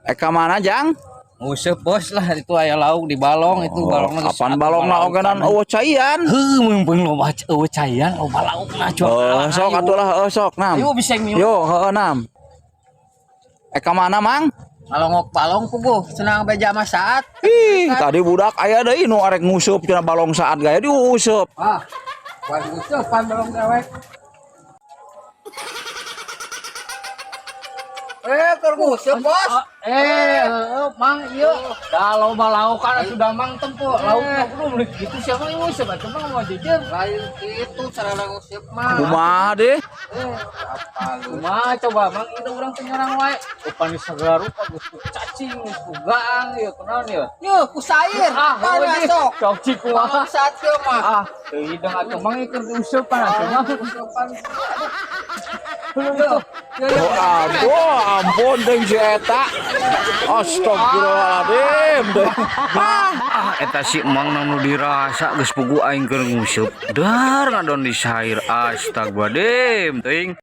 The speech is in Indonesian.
Eka mana Jang? Ngusep bos lah itu aya lauk di balong itu balongna Kapan balongna ogenan eueuh caian? heuh meumpeng loba eueuh caian loba laukna coba. Sok atulah sok nam. Ayo bisa minum. Yo heueuh nam. Eka mana Mang? Ngalongok balong puguh senang beja mah saat. Ih, tadi budak aya deui nu arek ngusup cenah balong saat gaya diuseup. Ah. Buat ngusupan balong dewek. Keur nguseup bos. Mang ieu da loba laukan sudah mang tempo laukna kudu meuli kitu siapa yang nguseup atuh mang mau jejer. Lain kitu cara nguseup mah. Kumaha deh? Kumaha coba mang itu urang teh nyerang wae. Depan di segala rupa geus ku cacing geus ku gaang ieu kunaon ieu? Ieu ku sair. Kana sok. Sok cikumaha saat teu mah. Teu hidung atuh mang keur diuseupan atuh mah. Useupan. Oh ampun deng si eta. Astagfirullahaladzim deh. Eta si emang nanu dirasa geus pugu aing keur nguseup dar ngadon di sair astagfirullahaladzim teuing